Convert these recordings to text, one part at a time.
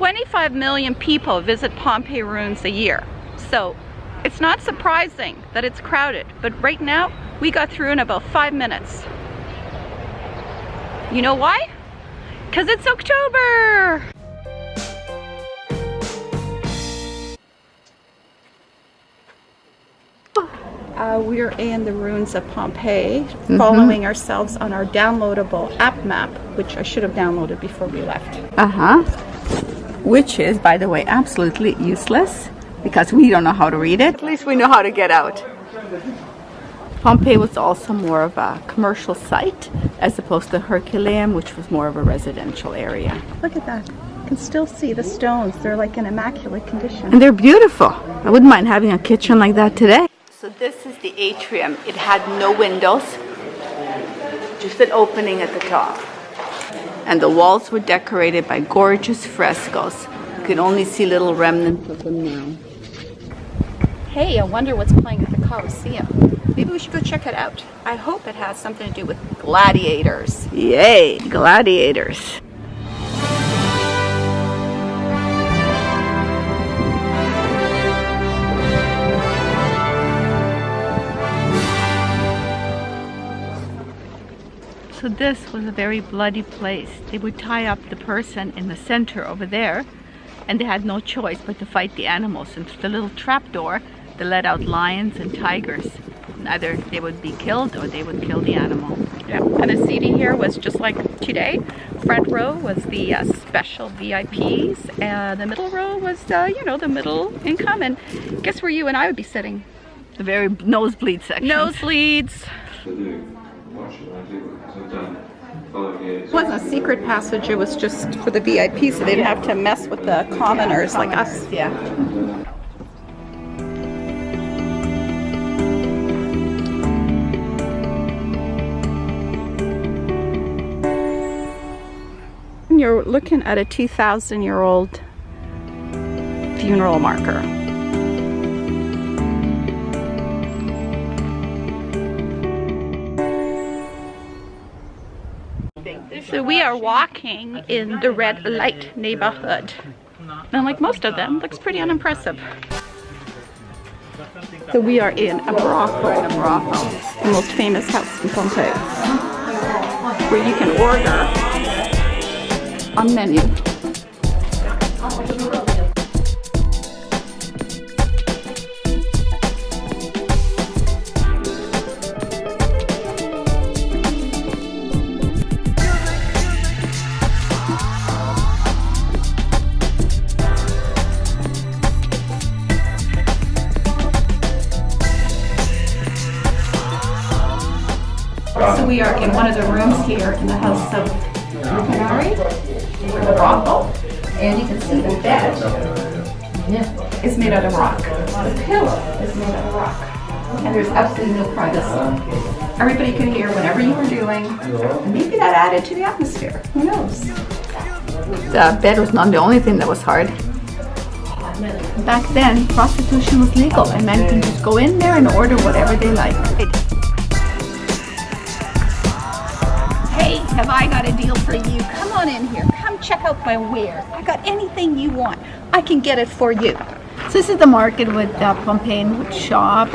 25 million people visit Pompeii ruins a year, so it's not surprising that it's crowded, but right now we got through in about 5 minutes. You know why? Because it's October! We're in the ruins of Pompeii, following ourselves on our downloadable app map, which I should have downloaded before we left. Which is, by the way, absolutely useless because we don't know how to read it. At least we know how to get out. Pompeii was also more of a commercial site as opposed to Herculaneum, which was more of a residential area. Look at that. You can still see the stones. They're like in immaculate condition. And they're beautiful. I wouldn't mind having a kitchen like that today. So this is the atrium. It had no windows, just an opening at the top. And the walls were decorated by gorgeous frescoes. You can only see little remnants of them now. Hey, I wonder what's playing at the Colosseum. Maybe we should go check it out. I hope it has something to do with gladiators. Yay, gladiators. So this was a very bloody place. They would tie up the person in the center over there, and they had no choice but to fight the animals. And through the little trapdoor, they let out lions and tigers. Either they would be killed or they would kill the animal. Yeah, and the seating here was just like today. Front row was the special VIPs, and the middle row was, you know, the middle income. And guess where you and I would be sitting? The very nosebleed section. Nosebleeds. It wasn't a secret passage, it was just for the VIP, so they didn't have to mess with the commoners like us. Yeah. You're looking at a 2,000-year-old funeral marker. So we are walking in the red light neighborhood. And like most of them, looks pretty unimpressive. So we are in a brothel, the most famous house in Pompeii, where you can order a menu. So we are in one of the rooms here in the house of the brothel, and you can see the bed is made out of rock. The pillow is made out of rock, and there's absolutely no privacy. Everybody could hear whatever you were doing, and maybe that added to the atmosphere. Who knows? The bed was not the only thing that was hard. Back then, prostitution was legal, and men can just go in there and order whatever they like. Hey, have I got a deal for you? Come on in here. Come check out my wares. I got anything you want. I can get it for you. So this is the market with Pompeii would shop,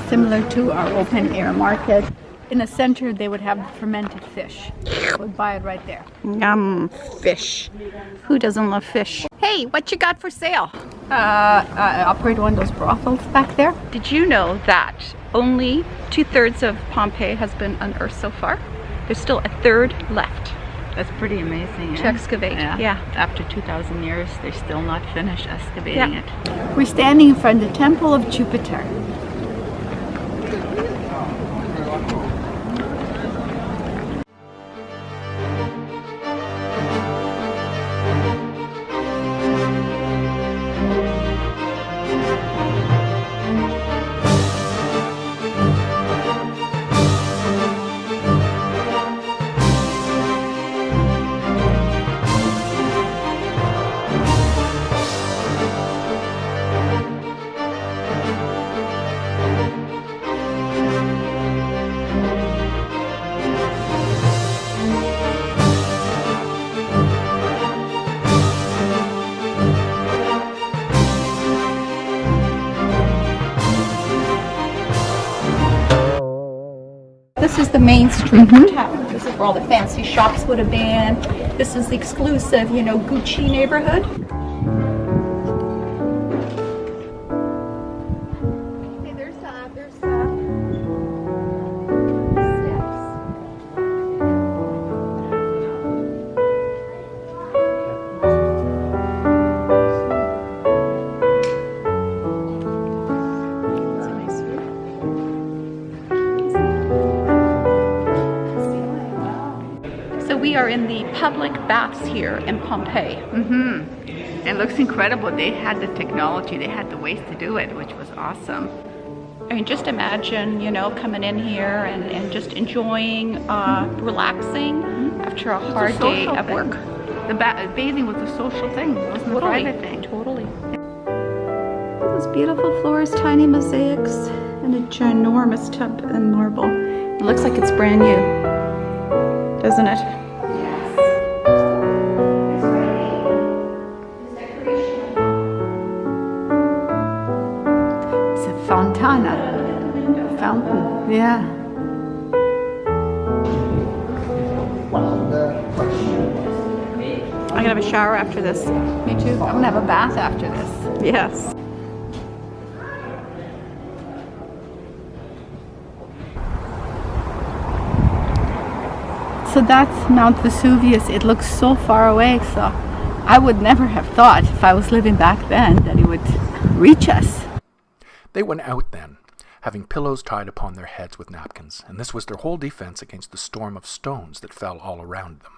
similar to our open air market. In the center, they would have the fermented fish. We'd buy it right there. Yum, fish. Who doesn't love fish? Hey, what you got for sale? I operate one of those brothels back there. Did you know that only 2/3 of Pompeii has been unearthed so far? There's still a third left. That's pretty amazing. To excavate, yeah. After 2,000 years, they're still not finished excavating it. We're standing in front of the Temple of Jupiter. the main street of town. This is where all the fancy shops would have been. This is the exclusive, you know, Gucci neighborhood. Okay, there's steps. So we are in the public baths here in Pompeii. It looks incredible. They had the technology, they had the ways to do it, which was awesome. I mean, just imagine, you know, coming in here and just enjoying, relaxing after a hard day of work. The bathing was a social thing. It wasn't a private thing. Totally. Those beautiful floors, tiny mosaics, and a ginormous tub in marble. It looks like it's brand new, doesn't it? Fontana. Fountain. Yeah. I'm gonna have a shower after this. Me too. I'm gonna have a bath after this. Yes. So that's Mount Vesuvius. It looks so far away, so I would never have thought if I was living back then that it would reach us. They went out then, having pillows tied upon their heads with napkins, and this was their whole defense against the storm of stones that fell all around them.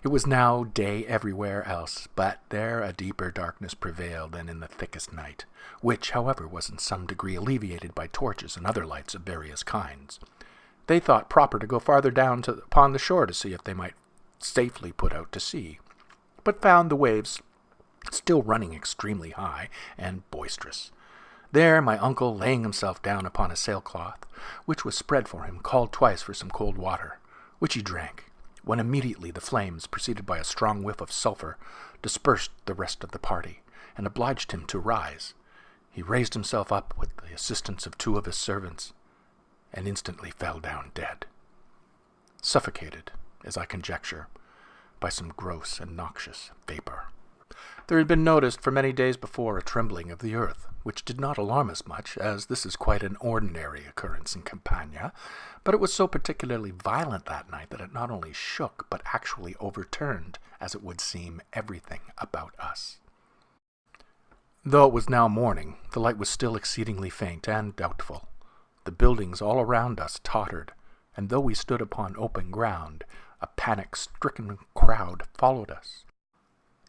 It was now day everywhere else, but there a deeper darkness prevailed than in the thickest night, which, however, was in some degree alleviated by torches and other lights of various kinds. They thought proper to go farther down upon the shore to see if they might safely put out to sea, but found the waves still running extremely high and boisterous. There my uncle, laying himself down upon a sailcloth, which was spread for him, called twice for some cold water, which he drank, when immediately the flames, preceded by a strong whiff of sulphur, dispersed the rest of the party, and obliged him to rise. He raised himself up with the assistance of two of his servants, and instantly fell down dead, suffocated, as I conjecture, by some gross and noxious vapor. There had been noticed for many days before a trembling of the earth, which did not alarm us much, as this is quite an ordinary occurrence in Campania, but it was so particularly violent that night that it not only shook, but actually overturned, as it would seem, everything about us. Though it was now morning, the light was still exceedingly faint and doubtful. The buildings all around us tottered, and though we stood upon open ground, a panic-stricken crowd followed us.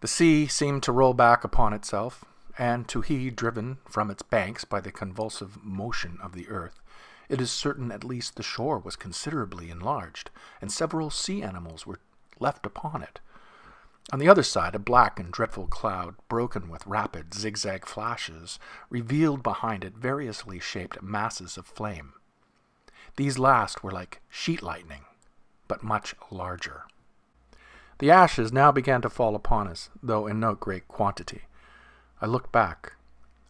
The sea seemed to roll back upon itself, and to he driven from its banks by the convulsive motion of the earth. It is certain at least the shore was considerably enlarged, and several sea animals were left upon it. On the other side, a black and dreadful cloud, broken with rapid zigzag flashes, revealed behind it variously shaped masses of flame. These last were like sheet lightning, but much larger. The ashes now began to fall upon us, though in no great quantity. I looked back.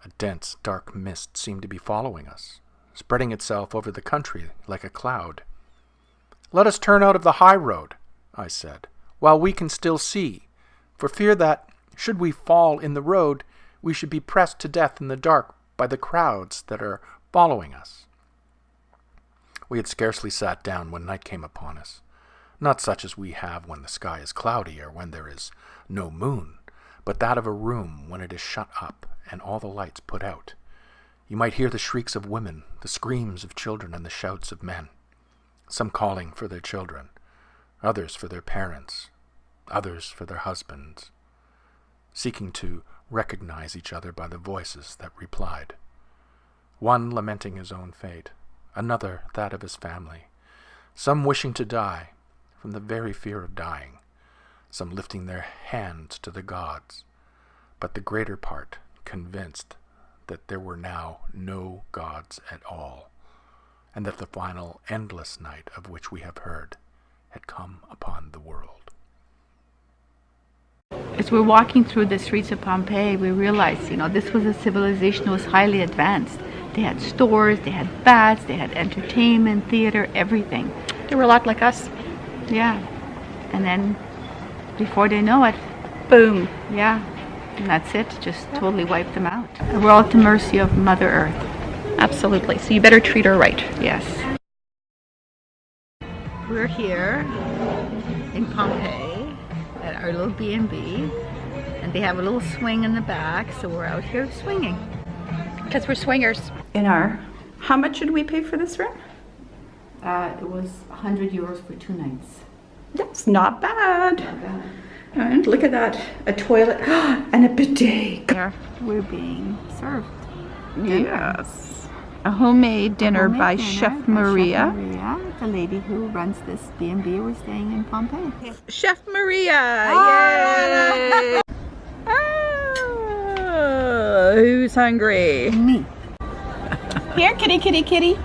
A dense, dark mist seemed to be following us, spreading itself over the country like a cloud. "Let us turn out of the high road," I said, "while we can still see, for fear that, should we fall in the road, we should be pressed to death in the dark by the crowds that are following us." We had scarcely sat down when night came upon us. Not such as we have when the sky is cloudy or when there is no moon, but that of a room when it is shut up and all the lights put out. You might hear the shrieks of women, the screams of children, and the shouts of men, some calling for their children, others for their parents, others for their husbands, seeking to recognize each other by the voices that replied. One lamenting his own fate, another that of his family, some wishing to die from the very fear of dying, some lifting their hands to the gods, but the greater part convinced that there were now no gods at all, and that the final endless night of which we have heard had come upon the world. As we're walking through the streets of Pompeii, we realized, this was a civilization that was highly advanced. They had stores, they had baths, they had entertainment, theater, everything. They were a lot like us. Yeah. And then before they know it, boom. Yeah. And that's it. Just totally wiped them out. We're all at the mercy of Mother Earth. Absolutely. So you better treat her right. Yes. We're here in Pompeii at our little B&B. And they have a little swing in the back, so we're out here swinging. Because we're swingers. How much did we pay for this room? It was 100 euros for 2 nights. That's not bad. And look at that. A toilet and a bidet. There, we're being served. Yes. A homemade dinner by Chef Maria. The lady who runs this B&B. We're staying in Pompeii. Chef Maria! Yay! Who's hungry? Me. Here, kitty, kitty, kitty.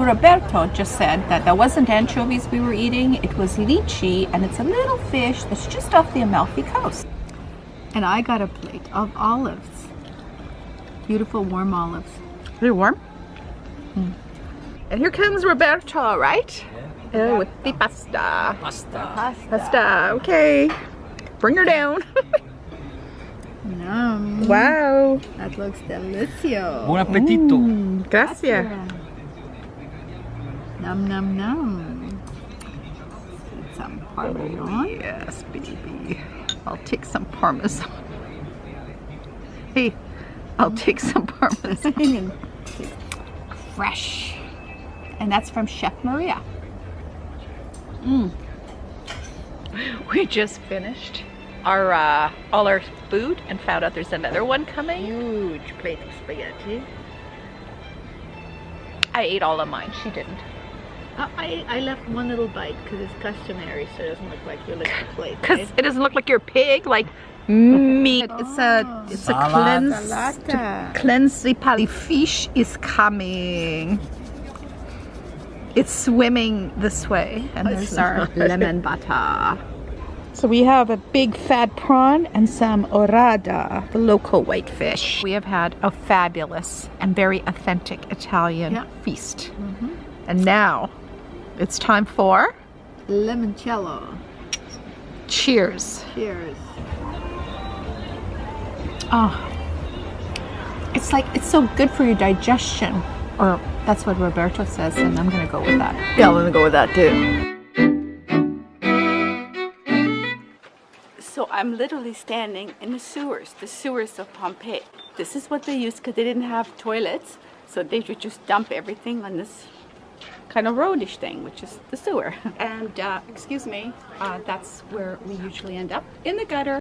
Roberto just said that that wasn't anchovies we were eating, it was lychee, and it's a little fish that's just off the Amalfi Coast. And I got a plate of olives. Beautiful warm olives. They're warm. And here comes Roberto, right? Yeah. With the pasta. Pasta. Okay. Bring her down. Yum. Wow. That looks delicious. Buon appetito. Gracias. Num num num. Eat some parmesan. Yes, baby. I'll take some parmesan. Hey, I'll take some parmesan. Fresh. And that's from Chef Maria. We just finished our all our food and found out there's another one coming. Huge plate of spaghetti. I ate all of mine. She didn't. I left one little bite because it's customary, so it doesn't look like you licked the plate. Because Right? it doesn't look like your pig, like meat. It's a Salad. cleanse the palate. The fish is coming. It's swimming this way, and there's our lemon butter. So we have a big fat prawn and some orada, the local whitefish. We have had a fabulous and very authentic Italian feast. And now it's time for Limoncello. cheers. Cheers. Oh, it's like, it's so good for your digestion. Or that's what Roberto says, and I'm gonna go with that. Yeah, I'm gonna go with that too. So I'm literally standing in the sewers of Pompeii. This is what they used because they didn't have toilets, so they would just dump everything on this kind of roadish thing, which is the sewer. And excuse me, that's where we usually end up, in the gutter.